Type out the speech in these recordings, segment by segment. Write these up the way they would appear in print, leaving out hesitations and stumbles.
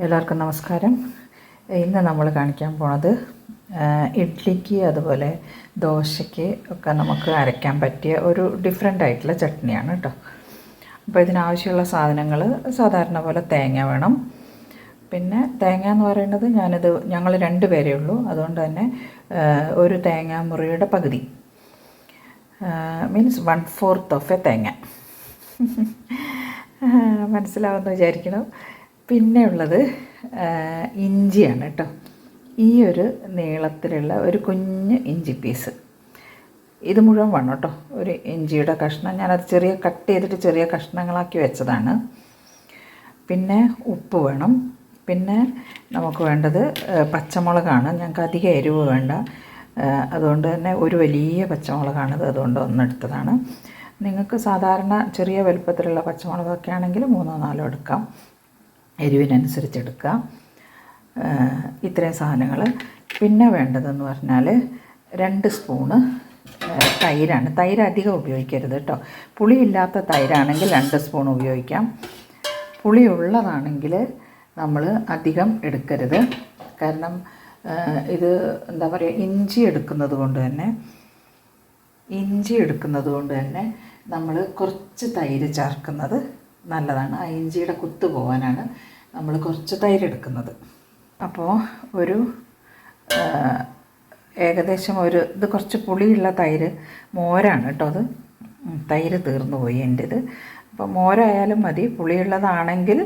എല്ലാവർക്കും നമസ്കാരം. ഇന്ന് നമ്മൾ കാണിക്കാൻ പോണത് ഇഡ്ലിക്ക് അതുപോലെ ദോശയ്ക്ക് ഒക്കെ നമുക്ക് അരയ്ക്കാൻ പറ്റിയ ഒരു ഡിഫറെൻ്റ് ആയിട്ടുള്ള ചട്നിയാണ് കേട്ടോ. അപ്പോൾ ഇതിനാവശ്യമുള്ള സാധനങ്ങൾ സാധാരണ പോലെ തേങ്ങ വേണം. പിന്നെ തേങ്ങ എന്ന് പറയുന്നത് ഞങ്ങൾ 2 പേരേ ഉള്ളൂ, അതുകൊണ്ട് തന്നെ ഒരു തേങ്ങ മുറിയുടെ പകുതി മീൻസ് 1/4 ഓഫ് എ തേങ്ങ. മനസ്സിലാവുമെന്ന് വിചാരിക്കണം. പിന്നെ ഉള്ളത് ഇഞ്ചിയാണ് കേട്ടോ. ഈ ഒരു നീളത്തിലുള്ള ഒരു കുഞ്ഞ് ഇഞ്ചി പീസ്, ഇത് മുഴുവൻ വേണം കേട്ടോ. ഒരു ഇഞ്ചിയുടെ കഷ്ണം ഞാനത് കട്ട് ചെയ്തിട്ട് ചെറിയ കഷ്ണങ്ങളാക്കി വെച്ചതാണ്. പിന്നെ ഉപ്പ് വേണം. പിന്നെ നമുക്ക് വേണ്ടത് പച്ചമുളകാണ്. ഞങ്ങൾക്ക് അധികം എരിവ് വേണ്ട, അതുകൊണ്ട് തന്നെ ഒരു വലിയ പച്ചമുളകാണത്, അതുകൊണ്ട് ഒന്നെടുത്തതാണ്. നിങ്ങൾക്ക് സാധാരണ ചെറിയ വലുപ്പത്തിലുള്ള പച്ചമുളകൊക്കെ ആണെങ്കിൽ 3-4 എടുക്കാം, എരിവിനനുസരിച്ച് എടുക്കാം. ഇത്രയും സാധനങ്ങൾ. പിന്നെ വേണ്ടതെന്ന് പറഞ്ഞാൽ 2 സ്പൂണ് തൈരാണ്. തൈര് അധികം ഉപയോഗിക്കരുത് കേട്ടോ. പുളിയില്ലാത്ത തൈരാണെങ്കിൽ 2 സ്പൂൺ ഉപയോഗിക്കാം. പുളിയുള്ളതാണെങ്കിൽ നമ്മൾ അധികം എടുക്കരുത്. കാരണം ഇത് എന്താ പറയുക, ഇഞ്ചി എടുക്കുന്നത് കൊണ്ട് തന്നെ നമ്മൾ കുറച്ച് തൈര് ചേർക്കുന്നത് നല്ലതാണ്. ആ ഇഞ്ചിയുടെ കുത്ത് പോകാനാണ് നമ്മൾ കുറച്ച് തൈര് എടുക്കുന്നത്. അപ്പോൾ ഏകദേശം ഇത് കുറച്ച് പുളിയുള്ള തൈര്, മോരാണ് കേട്ടോ. അത് തൈര് തീർന്നു പോയി എൻ്റേത്. അപ്പോൾ മോരായാലും മതി. പുളിയുള്ളതാണെങ്കിൽ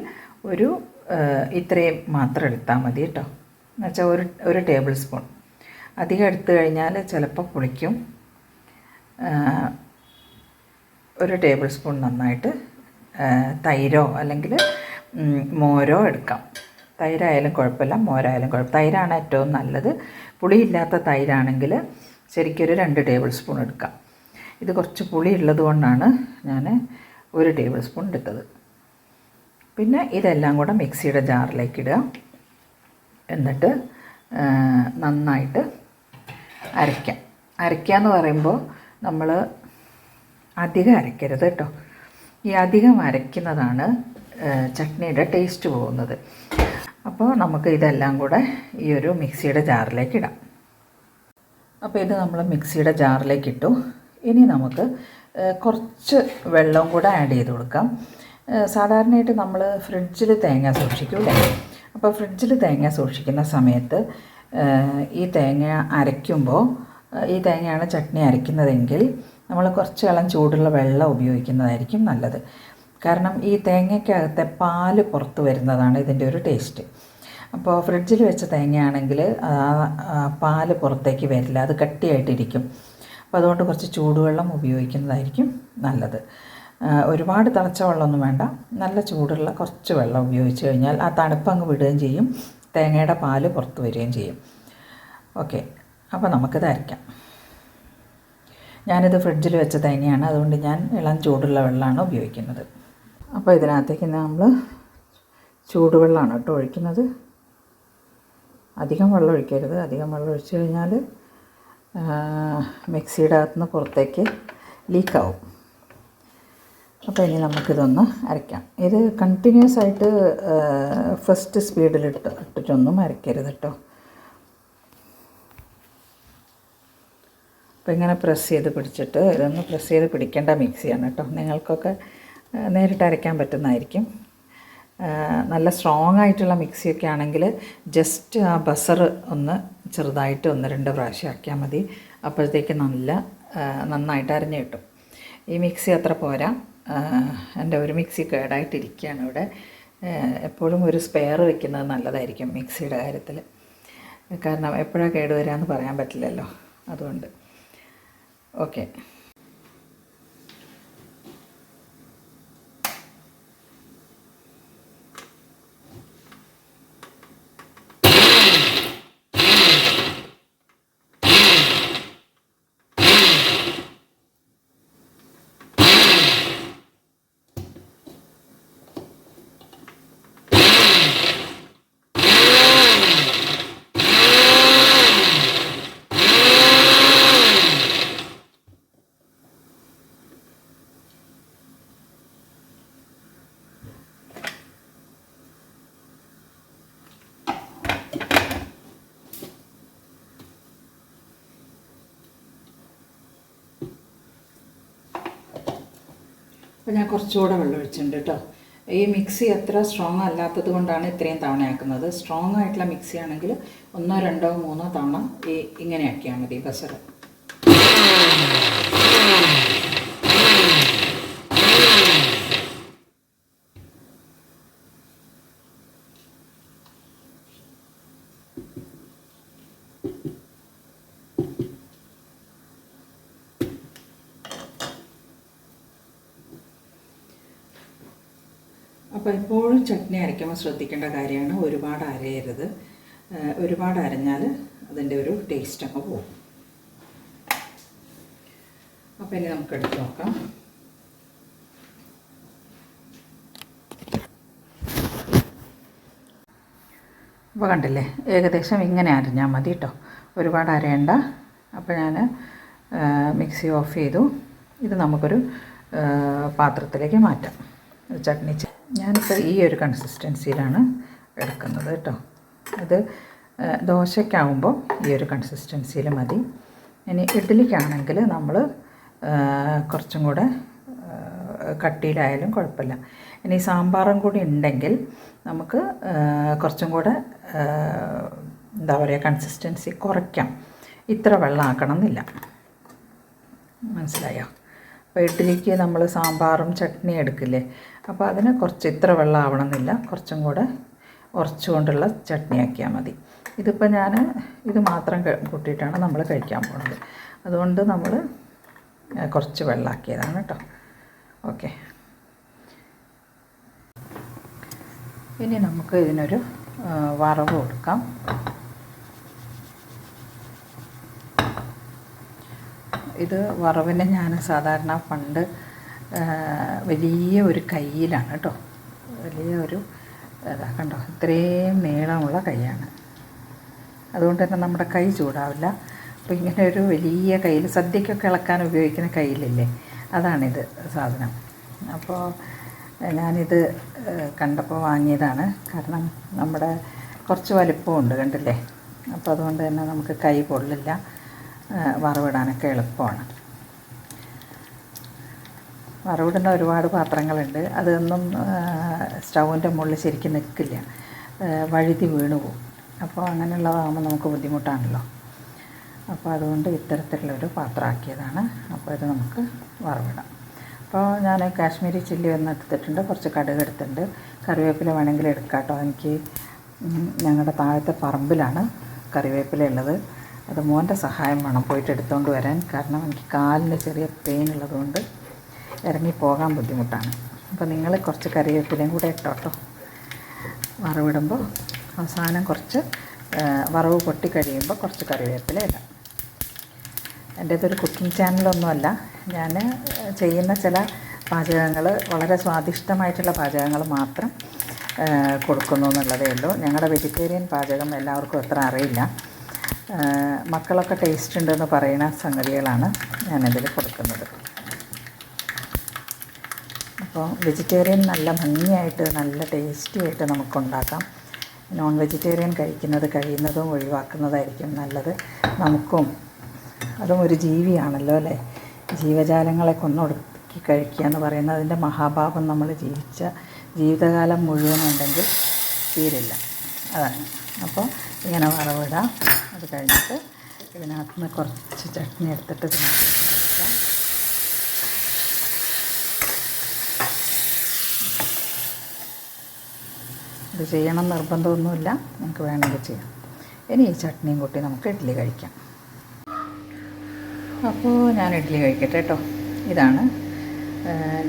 ഇത്രയും മാത്രം എടുത്താൽ മതി കേട്ടോ. എന്നുവെച്ചാൽ ഒരു ടേബിൾ സ്പൂൺ. അധികം എടുത്തു കഴിഞ്ഞാൽ ചിലപ്പോൾ പുളിക്കും. 1 ടേബിൾ സ്പൂൺ നന്നായിട്ട് തൈരോ അല്ലെങ്കിൽ മോരോ എടുക്കാം. തൈരായാലും കുഴപ്പമില്ല, മോരായാലും കുഴപ്പം. തൈരാണ് ഏറ്റവും നല്ലത്. പുളിയില്ലാത്ത തൈരാണെങ്കിൽ ശരിക്കൊരു 2 ടേബിൾ സ്പൂൺ എടുക്കാം. ഇത് കുറച്ച് പുളി ഉള്ളത് കൊണ്ടാണ് ഞാൻ 1 ടേബിൾ സ്പൂൺ എടുത്തത്. പിന്നെ ഇതെല്ലാം കൂടെ മിക്സിയുടെ ജാറിലേക്ക് ഇടുക. എന്നിട്ട് നന്നായിട്ട് അരയ്ക്കുക എന്ന് പറയുമ്പോൾ നമ്മൾ അധികം അരയ്ക്കരുത് കേട്ടോ. ഈ അധികം അരയ്ക്കുന്നതാണ് ചട്നിയുടെ ടേസ്റ്റ് പോകുന്നത്. അപ്പോൾ നമുക്ക് ഇതെല്ലാം കൂടെ ഈ ഒരു മിക്സിയുടെ ജാറിലേക്ക് ഇടാം. അപ്പോൾ ഇത് നമ്മൾ മിക്സിയുടെ ജാറിലേക്ക് ഇട്ടു. ഇനി നമുക്ക് കുറച്ച് വെള്ളവും കൂടെ ആഡ് ചെയ്ത് കൊടുക്കാം. സാധാരണയായിട്ട് നമ്മൾ ഫ്രിഡ്ജിൽ തേങ്ങ സൂക്ഷിക്കൂലേ. അപ്പോൾ ഫ്രിഡ്ജിൽ തേങ്ങ സൂക്ഷിക്കുന്ന സമയത്ത് ഈ തേങ്ങ അരയ്ക്കുമ്പോൾ, ഈ തേങ്ങയാണ് ചട്നി അരയ്ക്കുന്നതെങ്കിൽ നമ്മൾ കുറച്ച് ഇളം ചൂടുള്ള വെള്ളം ഉപയോഗിക്കുന്നതായിരിക്കും നല്ലത്. കാരണം ഈ തേങ്ങയ്ക്കകത്തെ പാല് പുറത്ത് വരുന്നതാണ് ഇതിൻ്റെ ഒരു ടേസ്റ്റ്. അപ്പോൾ ഫ്രിഡ്ജിൽ വെച്ച തേങ്ങയാണെങ്കിൽ പാല് പുറത്തേക്ക് വരില്ല, അത് കട്ടിയായിട്ടിരിക്കും. അപ്പോൾ അതുകൊണ്ട് കുറച്ച് ചൂടുവെള്ളം ഉപയോഗിക്കുന്നതായിരിക്കും നല്ലത്. ഒരുപാട് തിളച്ച വെള്ളമൊന്നും വേണ്ട, നല്ല ചൂടുള്ള കുറച്ച് വെള്ളം ഉപയോഗിച്ച് കഴിഞ്ഞാൽ ആ തണുപ്പ് അങ്ങ് വിടുകയും ചെയ്യും, തേങ്ങയുടെ പാല് പുറത്ത് വരികയും ചെയ്യും. ഓക്കെ, അപ്പോൾ നമുക്കിത് അരയ്ക്കാം. ഞാനിത് ഫ്രിഡ്ജിൽ വെച്ച തേങ്ങയാണ്, അതുകൊണ്ട് ഞാൻ ഇളം ചൂടുള്ള വെള്ളമാണ് ഉപയോഗിക്കുന്നത്. അപ്പോൾ ഇതിനകത്തേക്ക് നമ്മൾ ചൂടുവെള്ളമാണ് കേട്ടോ ഒഴിക്കുന്നത്. അധികം വെള്ളം ഒഴിക്കരുത്. അധികം വെള്ളം ഒഴിച്ച് കഴിഞ്ഞാൽ മിക്സിയുടെ അകത്തുനിന്ന് പുറത്തേക്ക് ലീക്കാവും. അപ്പോൾ ഇനി നമുക്കിതൊന്ന് അരയ്ക്കാം. ഇത് കണ്ടിന്യൂസ് ആയിട്ട് ഫസ്റ്റ് സ്പീഡിൽ ഇട്ടിട്ടൊന്നും അരയ്ക്കരുത് കേട്ടോ. അപ്പോൾ ഇങ്ങനെ പ്രസ് ചെയ്ത് പിടിച്ചിട്ട്, ഇതൊന്ന് പ്രസ് ചെയ്ത് പിടിക്കേണ്ട മിക്സിയാണ് കേട്ടോ. നിങ്ങൾക്കൊക്കെ നേരിട്ട് അരയ്ക്കാൻ പറ്റുന്നതായിരിക്കും. നല്ല സ്ട്രോങ് ആയിട്ടുള്ള മിക്സിയൊക്കെ ആണെങ്കിൽ ജസ്റ്റ് ആ ബസർ ഒന്ന് ചെറുതായിട്ട് 1-2 പ്രാവശ്യം ആക്കിയാൽ മതി. അപ്പോഴത്തേക്ക് നന്നായിട്ട് അരഞ്ഞ് കിട്ടും. ഈ മിക്സി അത്ര പോരാ. എൻ്റെ ഒരു മിക്സി കേടായിട്ടിരിക്കുകയാണ് ഇവിടെ. എപ്പോഴും ഒരു സ്പെയർ വെക്കുന്നത് നല്ലതായിരിക്കും മിക്സിയുടെ കാര്യത്തിൽ. കാരണം എപ്പോഴാണ് കേടുവരാമെന്ന് പറയാൻ പറ്റില്ലല്ലോ, അതുകൊണ്ട്. ഓക്കെ, അപ്പോൾ ഞാൻ കുറച്ചുകൂടെ വെള്ളം ഒഴിച്ചിട്ടുണ്ട് കേട്ടോ. ഈ മിക്സി അത്ര സ്ട്രോങ് അല്ലാത്തത് കൊണ്ടാണ് ഇത്രയും തവണയാക്കുന്നത്. സ്ട്രോങ് ആയിട്ടുള്ള മിക്സി ആണെങ്കിൽ 1, 2, 3 തവണ ഇങ്ങനെ ആക്കിയാൽ മതി ബസർ. അപ്പോൾ എപ്പോഴും ചട്നി അരയ്ക്കുമ്പോൾ ശ്രദ്ധിക്കേണ്ട കാര്യമാണ് ഒരുപാട് അരയരുത്. ഒരുപാട് അരഞ്ഞാൽ അതിൻ്റെ ഒരു ടേസ്റ്റ് അങ്ങ് പോകും. അപ്പോൾ ഇനി നമുക്ക് എടുത്ത് നോക്കാം. അപ്പോൾ കണ്ടില്ലേ, ഏകദേശം ഇങ്ങനെ അരഞ്ഞാൽ മതി കേട്ടോ, ഒരുപാട് അരയണ്ട. അപ്പോൾ ഞാൻ മിക്സി ഓഫ് ചെയ്തു. ഇത് നമുക്കൊരു പാത്രത്തിലേക്ക് മാറ്റാം. ചട്നി ഞാനിപ്പോൾ ഈ ഒരു കൺസിസ്റ്റൻസിയിലാണ് എടുക്കുന്നത് കേട്ടോ. ഇത് ദോശയ്ക്കാവുമ്പോൾ ഈ ഒരു കൺസിസ്റ്റൻസിയിൽ മതി. ഇനി ഇഡ്ഡലിക്കാണെങ്കിൽ നമ്മൾ കുറച്ചും കൂടെ കട്ടിയിലായാലും കുഴപ്പമില്ല. ഇനി സാമ്പാറും കൂടി ഉണ്ടെങ്കിൽ നമുക്ക് കുറച്ചും കൂടെ എന്താ പറയുക, കൺസിസ്റ്റൻസി കുറയ്ക്കാം. ഇത്ര വെള്ളം ആക്കണം എന്നില്ല. മനസ്സിലായോ? അപ്പോൾ ഇഡ്ഡലിക്ക് നമ്മൾ സാമ്പാറും ചട്നി എടുക്കില്ലേ, അപ്പോൾ അതിന് കുറച്ച് ഇത്ര വെള്ളം ആവണമെന്നില്ല. കുറച്ചും കൂടെ ഉറച്ചുകൊണ്ടുള്ള ചട്നി ആക്കിയാൽ മതി. ഇതിപ്പോൾ ഞാൻ ഇത് മാത്രം കൂട്ടിയിട്ടാണ് നമ്മൾ കഴിക്കാൻ പോകുന്നത്. അതുകൊണ്ട് നമ്മൾ കുറച്ച് വെള്ളമാക്കിയതാണ് കേട്ടോ. ഓക്കെ, ഇനി നമുക്ക് ഇതിനൊരു വറവ് കൊടുക്കാം. ഇത് വറവിന് ഞാൻ സാധാരണ പണ്ട് വലിയ ഒരു കയ്യിലാണ് കേട്ടോ, വലിയ ഒരു കണ്ടോ, ഇത്രയും നീളമുള്ള കൈയാണ്. അതുകൊണ്ട് തന്നെ നമ്മുടെ കൈ ചൂടാവില്ല. അപ്പോൾ ഇങ്ങനെ ഒരു വലിയ കയ്യിൽ സദ്യക്കൊക്കെ ഇളക്കാൻ ഉപയോഗിക്കുന്ന കയ്യിലില്ലേ, അതാണിത് സാധനം. അപ്പോൾ ഞാനിത് കണ്ടപ്പോൾ വാങ്ങിയതാണ്. കാരണം നമ്മുടെ കുറച്ച് വലിപ്പമുണ്ട്, കണ്ടില്ലേ. അപ്പോൾ അതുകൊണ്ട് തന്നെ നമുക്ക് കൈ പൊള്ളില്ല, വറവിടാനൊക്കെ എളുപ്പമാണ്. വറവിടുന്ന ഒരുപാട് പാത്രങ്ങളുണ്ട്, അതൊന്നും സ്റ്റൗവിൻ്റെ മുകളിൽ ശരിക്കും നിൽക്കില്ല, വഴുതി വീണു പോകും. അപ്പോൾ അങ്ങനെയുള്ളതാകുമ്പോൾ നമുക്ക് ബുദ്ധിമുട്ടാണല്ലോ. അപ്പോൾ അതുകൊണ്ട് ഇത്തരത്തിലുള്ളൊരു പാത്രമാക്കിയതാണ്. അപ്പോൾ ഇത് നമുക്ക് വറവിടാം. അപ്പോൾ ഞാൻ കാശ്മീരി ചില്ലി ഒന്ന് എടുത്തിട്ടുണ്ട്, കുറച്ച് കടുക് എടുത്തിട്ടുണ്ട്, കറിവേപ്പില വേണമെങ്കിൽ എടുക്കാം കേട്ടോ. എനിക്ക് ഞങ്ങളുടെ താഴത്തെ പറമ്പിലാണ് കറിവേപ്പില ഉള്ളത്. അത് മോൻ്റെ സഹായം വേണം പോയിട്ട് എടുത്തുകൊണ്ട് വരാൻ. കാരണം എനിക്ക് കാലിന് ചെറിയ പെയിൻ ഉള്ളതുകൊണ്ട് ഇറങ്ങിപ്പോകാൻ ബുദ്ധിമുട്ടാണ്. അപ്പോൾ നിങ്ങൾ കുറച്ച് കറിവേപ്പിലയും കൂടെ ഇട്ടോ. വറവിടുമ്പോൾ അവസാനം കുറച്ച് വറവ് പൊട്ടി കഴിയുമ്പോൾ കുറച്ച് കറിവേപ്പില ഇടാം. എൻ്റേതൊരു കുക്കിംഗ് ചാനലൊന്നുമല്ല, ഞാൻ ചെയ്യുന്ന ചില പാചകങ്ങൾ വളരെ സ്വാദിഷ്ടമായിട്ടുള്ള പാചകങ്ങൾ മാത്രം കൊടുക്കുന്നു എന്നുള്ളതേ ഉള്ളൂ. ഞങ്ങളുടെ വെജിറ്റേറിയൻ പാചകം എല്ലാവർക്കും അത്ര അറിയില്ല. മക്കളൊക്കെ ടേസ്റ്റ് ഉണ്ടെന്ന് പറയുന്ന സംഗതികളാണ് ഞാനതിൽ കൊടുക്കുന്നത്. അപ്പോൾ വെജിറ്റേറിയൻ നല്ല ഭംഗിയായിട്ട് നല്ല ടേസ്റ്റി ആയിട്ട് നമുക്കുണ്ടാക്കാം. നോൺ വെജിറ്റേറിയൻ കഴിയുന്നതും ഒഴിവാക്കുന്നതായിരിക്കും നല്ലത്. നമുക്കും അതും ഒരു ജീവിയാണല്ലോ അല്ലേ, ജീവജാലങ്ങളെ കൊന്നൊടുക്കി കഴിക്കുക എന്ന് പറയുന്നത് അതിൻ്റെ മഹാഭാവം നമ്മൾ ജീവിച്ച ജീവിതകാലം മുഴുവനുണ്ടെങ്കിൽ തീരില്ല. അതാണ്. അപ്പോൾ ഇങ്ങനെ വറവിടാം. അത് കഴിഞ്ഞിട്ട് ഇതിനകത്ത് നിന്ന് കുറച്ച് ചട്നി എടുത്തിട്ട് കഴിക്കാം. ഇത് ചെയ്യണം നിർബന്ധമൊന്നുമില്ല, നമുക്ക് വേണമെങ്കിൽ ചെയ്യാം. ഇനി ഈ ചട്നിയും കൂട്ടി നമുക്ക് ഇഡ്ഡലി കഴിക്കാം. അപ്പോൾ ഞാൻ ഇഡ്ഡലി കഴിക്കട്ടെ കേട്ടോ. ഇതാണ്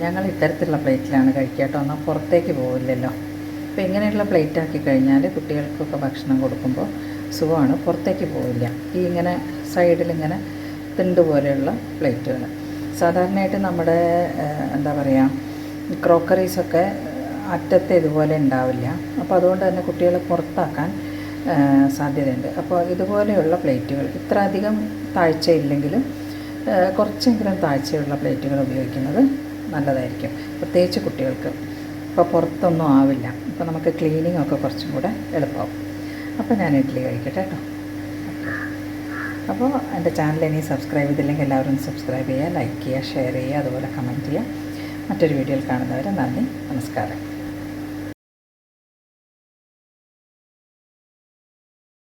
ഞങ്ങൾ ഇത്തരത്തിലുള്ള പ്ലേറ്റിലാണ് കഴിക്കുക കേട്ടോ, എന്നാൽ പുറത്തേക്ക് പോവില്ലല്ലോ. അപ്പോൾ ഇങ്ങനെയുള്ള പ്ലേറ്റ് ആക്കി കഴിഞ്ഞാൽ കുട്ടികൾക്കൊക്കെ ഭക്ഷണം കൊടുക്കുമ്പോൾ സുഖമാണ്, പുറത്തേക്ക് പോവില്ല. ഈ ഇങ്ങനെ സൈഡിലിങ്ങനെ തിണ്ട് പോലെയുള്ള പ്ലേറ്റുകൾ സാധാരണയായിട്ട് നമ്മുടെ എന്താ പറയുക ക്രോക്കറീസൊക്കെ അറ്റത്തെ ഇതുപോലെ ഉണ്ടാവില്ല. അപ്പോൾ അതുകൊണ്ട് തന്നെ കുട്ടികളെ പുറത്താക്കാൻ സാധ്യതയുണ്ട്. അപ്പോൾ ഇതുപോലെയുള്ള പ്ലേറ്റുകൾ ഇത്ര അധികം താഴ്ചയില്ലെങ്കിലും കുറച്ചെങ്കിലും താഴ്ചയുള്ള പ്ലേറ്റുകൾ ഉപയോഗിക്കുന്നത് നല്ലതായിരിക്കും, പ്രത്യേകിച്ച് കുട്ടികൾക്ക്. ഇപ്പോൾ പുറത്തൊന്നും ആവില്ല. അപ്പോൾ നമുക്ക് ക്ലീനിങ് ഒക്കെ കുറച്ചും കൂടെ എളുപ്പമാവും. അപ്പോൾ ഞാൻ ഇഡ്ഡലി കഴിക്കട്ടെ കേട്ടോ. അപ്പോൾ എൻ്റെ ചാനൽ ഇനി സബ്സ്ക്രൈബ് ചെയ്തില്ലെങ്കിൽ എല്ലാവരും സബ്സ്ക്രൈബ് ചെയ്യുക, ലൈക്ക് ചെയ്യുക, ഷെയർ ചെയ്യുക, അതുപോലെ കമൻറ്റ് ചെയ്യുക. മറ്റൊരു വീഡിയോയിൽ കാണുന്നവരെ നന്ദി, നമസ്കാരം.